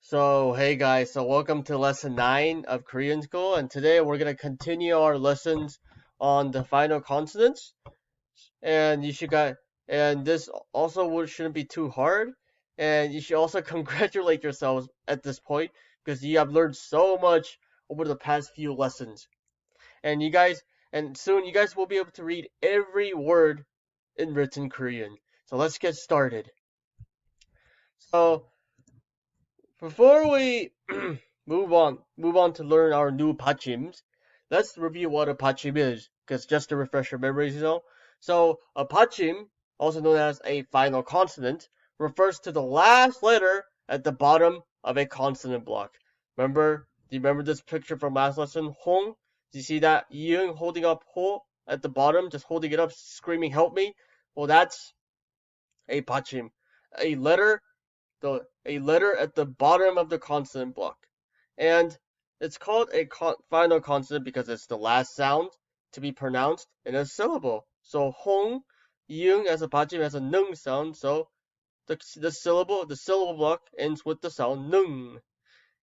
So, hey guys, so welcome to lesson 9 of Korean school, and today we're going to continue our lessons on the final consonants. And this also shouldn't be too hard, and you should also congratulate yourselves at this point because you have learned so much over the past few lessons. And soon you guys will be able to read every word in written Korean. So let's get started. So, before we move on to learn our new pachims, let's review what a pachim is, because just to refresh your memories. So a pachim, also known as a final consonant, refers to the last letter at the bottom of a consonant block. Do you remember this picture from last lesson? Hong? Do you see that Yung holding up ho at the bottom, just holding it up, screaming, "Help me"? Well, that's a pachim, a letter a letter at the bottom of the consonant block. And it's called a final consonant because it's the last sound to be pronounced in a syllable. So hong, yung as a pachim has a nung sound, so the syllable block ends with the sound nung.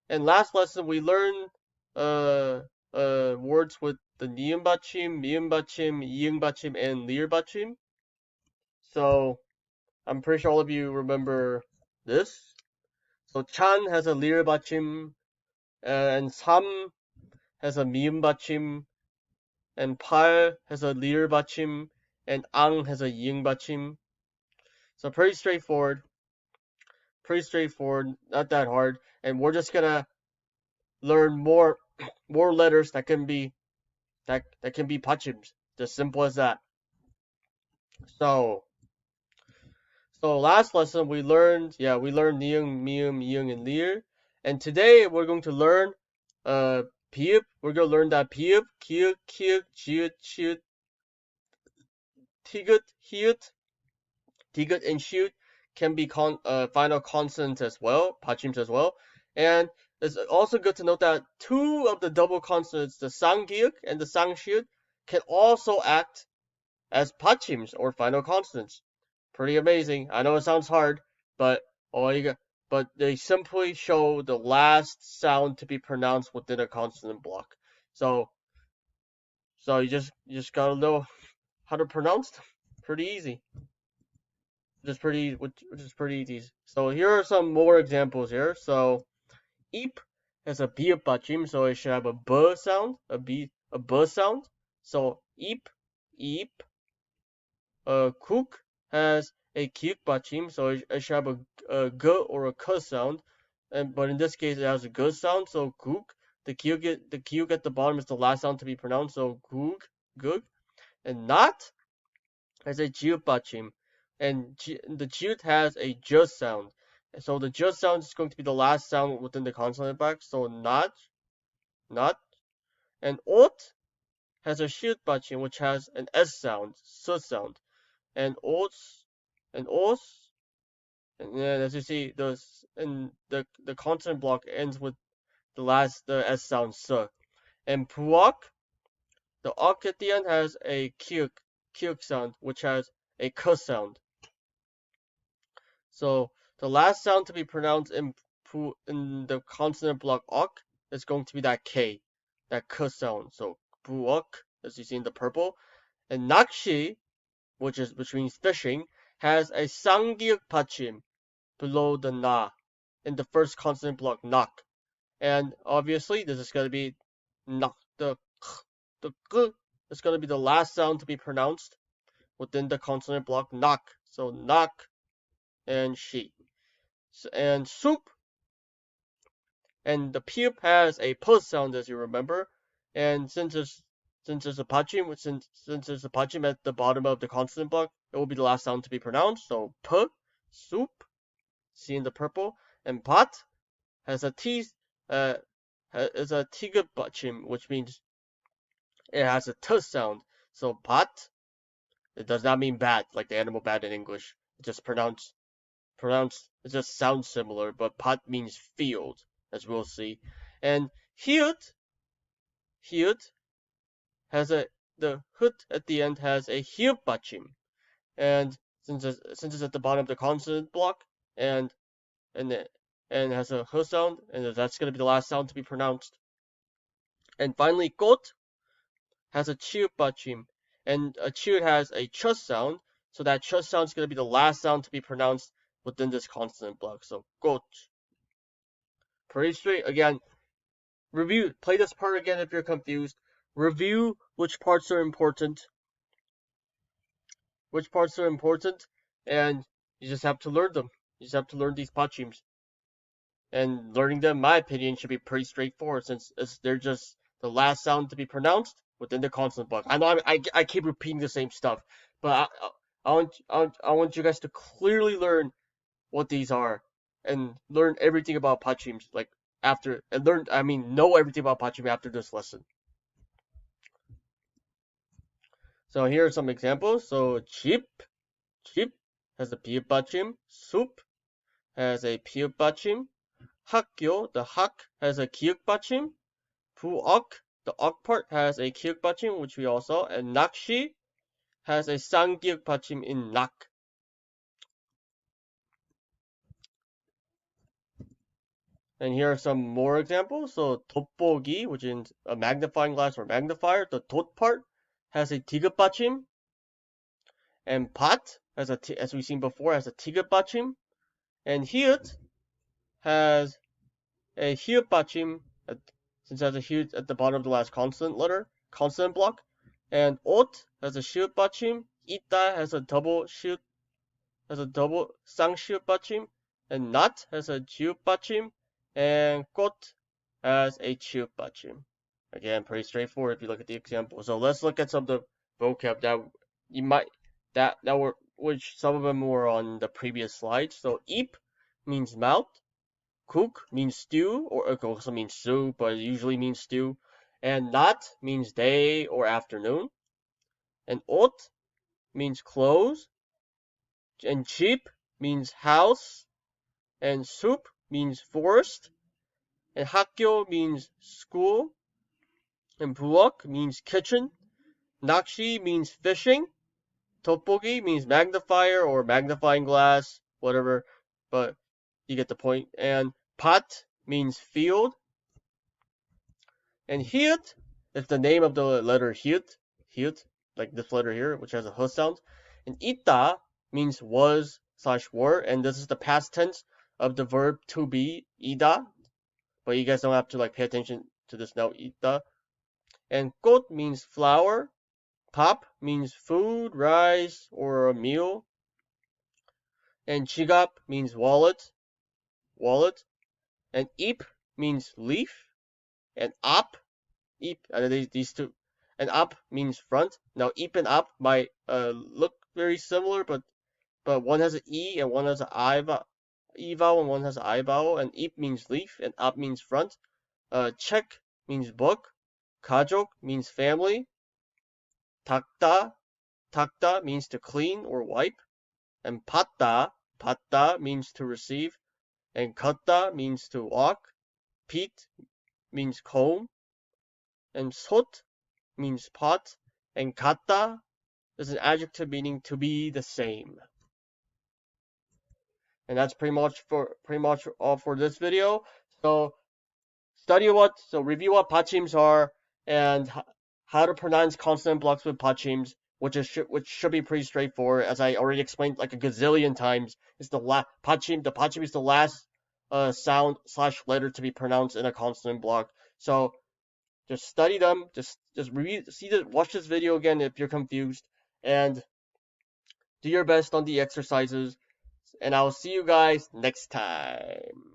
And last lesson we learned words with the nium bachim, mium bachim, yung bachim, and lir bachim. So I'm pretty sure all of you remember this. So Chan has a lir bachim, and Sam has a mium bachim, and Pal has a lir bachim, and Ang has a yung bachim. So pretty straightforward, not that hard. And we're just gonna learn more letters that can be pachims. Just simple as that. So last lesson we learned niung, mium, yung, and lir. And today we're going to learn piup. We're going to learn that piup, kiuk, jiut, chiut, tigut, hiut, and shiut can be final consonants as well, pachims as well. And it's also good to note that two of the double consonants, the sanggiuk and the sangshiut, can also act as pachims or final consonants. Pretty amazing. I know it sounds hard, but they simply show the last sound to be pronounced within a consonant block. So you just gotta know how to pronounce them. Pretty easy. Which is pretty easy. So here are some more examples here. So eep has a b bachim, so it should have a b sound, a b sound. So eep. Cook has a kiuk bachim, so it should have a g or a k sound, but in this case it has a g sound, so gook. The kiuk at the bottom is the last sound to be pronounced, so goog. And not has a jiut bachim, and the jiut has a j sound. So the j sound is going to be the last sound within the consonant block, so not. And ot has a shiut bachim, which has an s sound, s sound. And os, and then as you see, the consonant block ends with the s sound, s. And puok, the ok at the end has a kiuk sound, which has a k sound. So the last sound to be pronounced in the consonant block ok is going to be that k sound. So puok, as you see in the purple, and nakshi, which means fishing, has a sanggiuk pachim below the na in the first consonant block nak. And obviously this is going to be nak. The g is going to be the last sound to be pronounced within the consonant block nak. So nak and shi. And soup, and the piup has a p sound, as you remember, and since there's a pachim, since there's a pachim at the bottom of the consonant block, it will be the last sound to be pronounced. So p, soup, see in the purple, and pat has a t, is a tigut bachim, which means it has a t sound. So pat, it does not mean bat like the animal bat in English. It just it just sounds similar, but pat means field, as we'll see. And hiut has the hut at the end has a hiut bachim, and since it's at the bottom of the consonant block, and and has a h sound, and that's going to be the last sound to be pronounced. And finally, 꽃 has a 치읓 받침, and a 치읓 has a ch sound, so that ch sound is going to be the last sound to be pronounced within this consonant block. So 꽃. Pretty straight. Again, review. Play this part again if you're confused. Review which parts are important. Which parts are important, and you just have to learn them. You just have to learn these 받침s. And learning them, in my opinion, should be pretty straightforward since they're just the last sound to be pronounced within the consonant block. I know I keep repeating the same stuff, but I want you guys to clearly learn what these are and learn everything about 받침s know everything about 받침 after this lesson. So here are some examples. So 집 has a 비읍 받침. 숲 has a 피읍 받침. 학교, the hak has a 기역 받침. 부엌, the 억 part has a 기역 받침, which we all saw. And 낚시 has a 쌍기역 받침 in 낙. And here are some more examples. So 돋보기, which is a magnifying glass or magnifier. The 돋 part has a 디귿 받침. And 밭 has as we've seen before, has a 티귿 받침. And 히읗 has a 히읗 받침, since it has a 히읗 at the bottom of the last consonant block. And 옷 has a 시읒 받침. 있다 has a double 쌍시읒 받침. And not has a 지읒 받침. And 꽃 has a 치읒 받침. Again, pretty straightforward if you look at the example. So let's look at some of the vocab which some of them were on the previous slide. So 입 means mouth. Kuk means stew, or it also means soup, but it usually means stew. And not means day or afternoon. And 옷 means clothes. And 집 means house. And 숲 means forest. And 학교 means school. And 부엌 means kitchen. 낚시 means fishing. 돋보기 means magnifier or magnifying glass, whatever, but you get the point. And 밭 means field. And 히읗 is the name of the letter 히읗, like this letter here, which has a h sound. And 있다 means was/were, and this is the past tense of the verb to be, 이다. But you guys don't have to pay attention to this now, 있다. And 꽃 means flower. 밥 means food, rice, or a meal. And 지갑 means wallet. And 잎 means leaf. And 앞, these two. And 앞 means front. Now 잎 and 앞 might look very similar, but one has an E and one has an I vowel and one has an I vowel. And 잎 means leaf and 앞 means front. 책 means book. 가족 means family. 닦다 means to clean or wipe. And 받다 means to receive. And 걷다 means to walk. 빗 means comb. And 솥 means pot. And 같다 is an adjective meaning to be the same. And that's pretty much all for this video. So review what 받침s are and how to pronounce consonant blocks with 받침s, which should be pretty straightforward, as I already explained like a gazillion times. The 받침 is the last sound/letter to be pronounced in a consonant block. So just study them, just watch this video again if you're confused, and do your best on the exercises, and I'll see you guys next time.